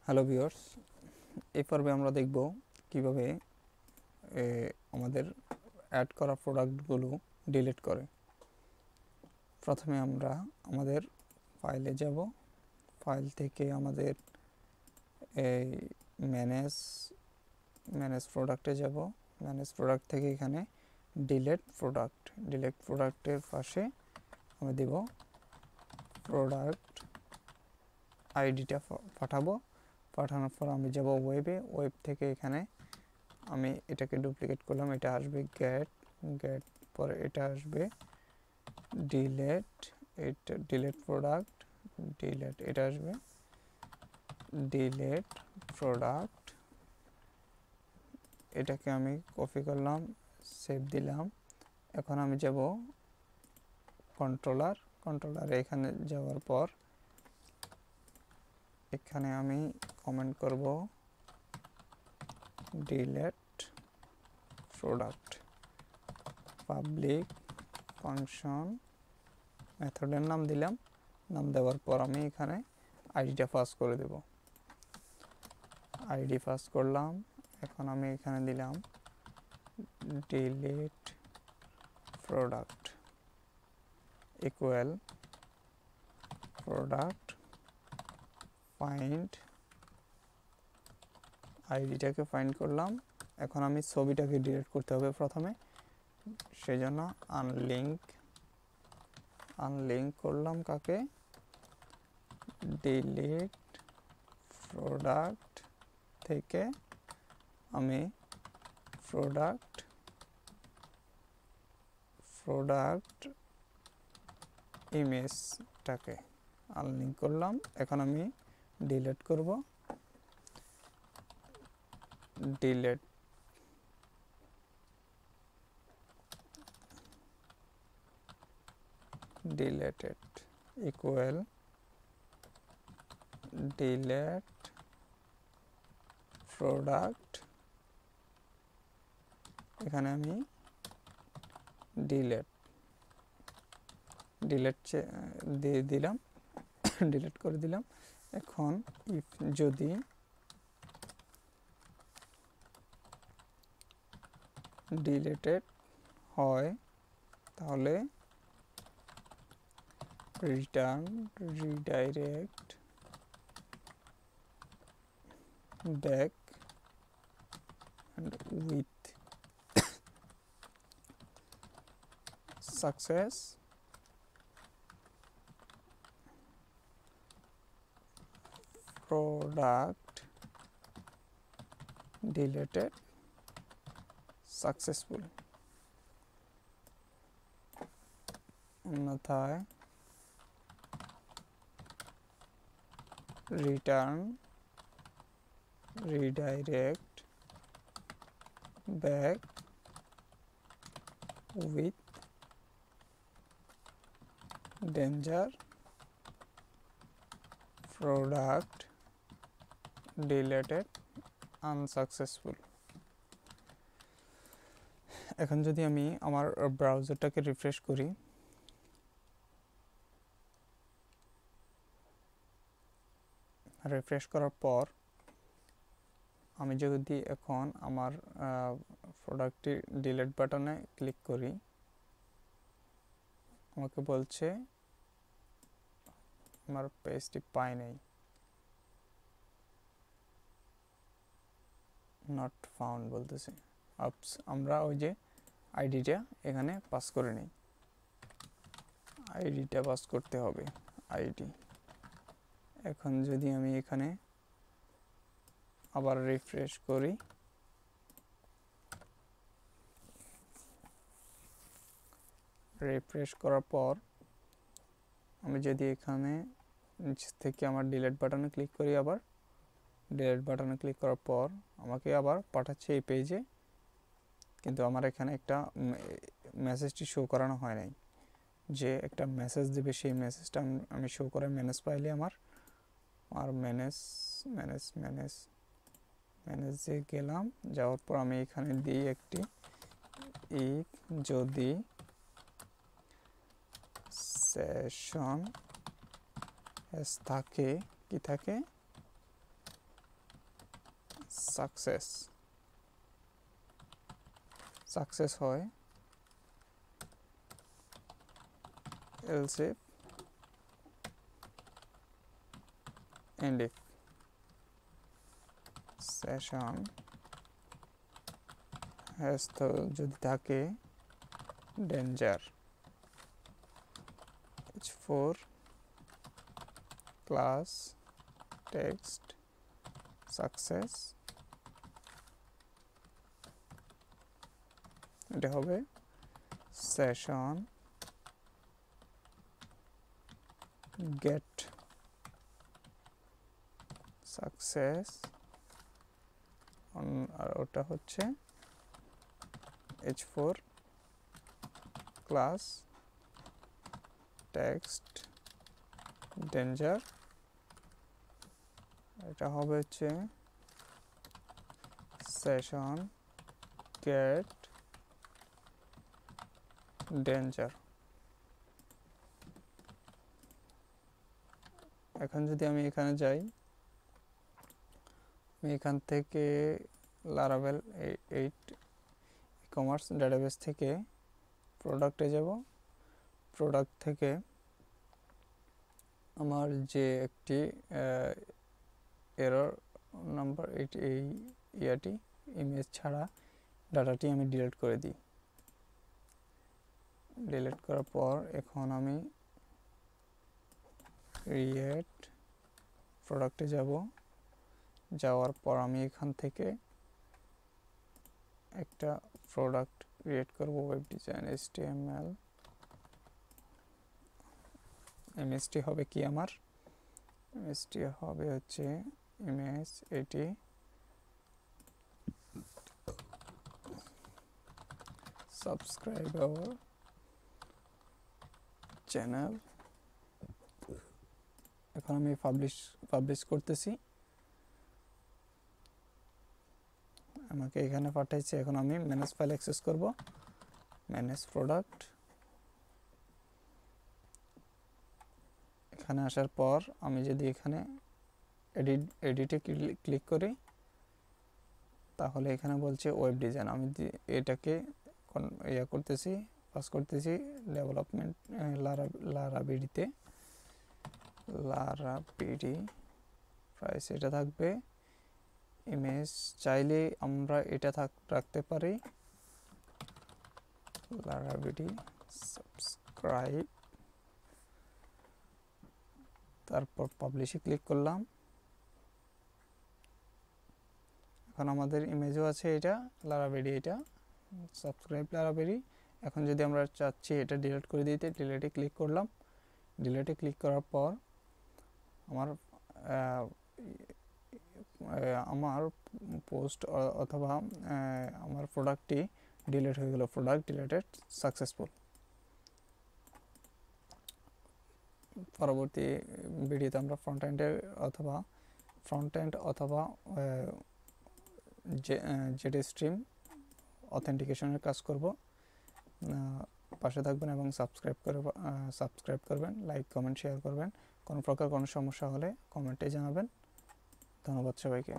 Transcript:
Hello viewers, এই পর্বে আমরা দেখব কিভাবে আমাদের অ্যাড করা প্রোডাক্টগুলো ডিলিট করে। প্রথমে আমরা আমাদের ফাইলে যাব, ফাইল থেকে আমাদের এই ম্যানেজ প্রোডাক্টে যাব। ম্যানেজ প্রোডাক্ট থেকে এখানে ডিলিট প্রোডাক্টের পাশে আমি দেব প্রোডাক্ট আইডিটা পাঠাবো। পাঠানোর পর আমি যাব ওয়েব থেকে এখানে আমি এটাকে ডুপ্লিকেট করলাম, এটা আসবে গেট পরে এটা আসবে ডিলেট প্রোডাক্ট, এটা আসবে ডিলেট প্রোডাক্ট। এটাকে আমি কপি করলাম, সেভ দিলাম। এখন আমি যাব কন্ট্রোলার এখানে যাওয়ার পর এখানে আমি কমেন্ট করব ডিলেট প্রোডাক্ট, পাবলিক ফাংশন মেথডের নাম দিলাম। নাম দেওয়ার পর আমি এখানে আইডিটা পাস করে দেব। আইডি পাস করলাম। এখন আমি এখানে দিলাম delete product equal product find, আইডিটাকে ফাইন্ড করলাম। এখন আমি ছবিটাকে ডিলিট করতে হবে প্রথমে, সেজন্য আনলিঙ্ক করলাম কাকে, ডিলিট প্রোডাক্ট থেকে আমি প্রোডাক্ট ইমেজটাকে আনলিঙ্ক করলাম। এখন আমি ডিলিট করব, ডিলেটেড ইকুয়াল ডিলেট প্রোডাক্ট, এখানে আমি ডিলেট দিয়ে দিলাম, ডিলিট করে দিলাম। এখন যদি ডিলিটেড হয় তাহলে redirect back with success product deleted successful, অন্যথায় redirect back with danger product deleted unsuccessful. এখন যদি আমি আমার ব্রাউজারটাকে রিফ্রেশ করি, রিফ্রেশ করার পর আমি যদি এখন আমার প্রোডাক্টটি ডিলিট বাটনে ক্লিক করি, আমাকে বলছে আমার পেজটি পাই নাই, নট ফাউন্ড বলতেছে। আমরা ওই যে আইডিটা এখানে পাস করে নিই, আইডিটা পাস করতে হবে আইডি। এখন যদি আমি এখানে আবার রিফ্রেশ করি, রিফ্রেশ করার পর আমি যদি এখানে নিচ থেকে আমার ডিলিট বাটনে ক্লিক করি, আবার ডিলিট বাটনে ক্লিক করার পর আমাকে আবার পাঠাচ্ছে এই পেজে, কিন্তু আমার এখানে একটা মেসেজটি শো করানো হয় নাই। যে একটা মেসেজ দেবে সেই মেসেজটা আমি শো করে ম্যানেজ পাইলে আমার ম্যানেজে গেলাম। যাওয়ার পর আমি এখানে দিই একটি যদি সেশন থাকে কি থাকে সাকসেস হয় else if and if session has তো যদি থাকে danger h4 class text success এটা হবে session get success আর ওটা হচ্ছে h4 class text danger এটা হবে হচ্ছে session get danger এখন যদি আমি এখানে যাই আমি এখান থেকে লারাভেল 8 ই-কমার্স ডাটাবেস থেকে প্রোডাক্টে যাব প্রোডাক্ট থেকে আমার যে একটি এরর নাম্বার এই ইয়াটি ইমেজ ছাড়া ডাটাটি আমি ডিলিট করে দিই ডিলিট করার পর এখন আমি ক্রিয়েট প্রোডাক্টে যাব যাওয়ার পর আমি এখান থেকে একটা প্রোডাক্ট ক্রিয়েট করব ওয়েব ডিজাইন HTML ইমেজটি হবে কি আমার ইমেজটি হবে হচ্ছে ইমেজ এটি সাবস্ক্রাইব আওয়ার চ্যানেল এখন আমি পাবলিশ করতেছি আমাকে এখানে পাঠাইছে এখন আমি ম্যানেজ ফাইল অ্যাক্সেস করব ম্যানেজ প্রোডাক্ট এখানে আসার পর আমি যদি এখানে এডিটে ক্লিক করি তাহলে এখানে বলছে ওয়েব ডিজাইন আমি এটাকে করতেছি পাস করতেছি ডেভেলপমেন্ট লারাবিডিতে লারাবিডি প্রাইস এটা থাকবে ইমেজ চাইলে আমরা এটা রাখতে পারি লারাবিডি সাবস্ক্রাইব তারপর পাবলিশে ক্লিক করলাম এখন আমাদের ইমেজও আছে এটা লারাবিডি এটা সাবস্ক্রাইব লারাবিডি এখন যদি আমরা চাচ্ছি এটা ডিলিট করে দিতে ডিলিটে ক্লিক করলাম ডিলিটে ক্লিক করার পর আমার পোস্ট অথবা আমার প্রোডাক্টটি ডিলিট হয়ে গেল প্রোডাক্ট ডিলিটেড সাকসেসফুল পরবর্তী ভিডিওতে আমরা ফ্রন্ট এন্ড অথবা জেডস্ট্রিম অথেন্টিকেশনের কাজ করব পাশে থাকবেন এবং সাবস্ক্রাইব করবেন লাইক কমেন্ট শেয়ার করবেন কোনো প্রকার কোনো সমস্যা হলে কমেন্টে জানাবেন ধন্যবাদ সবাইকে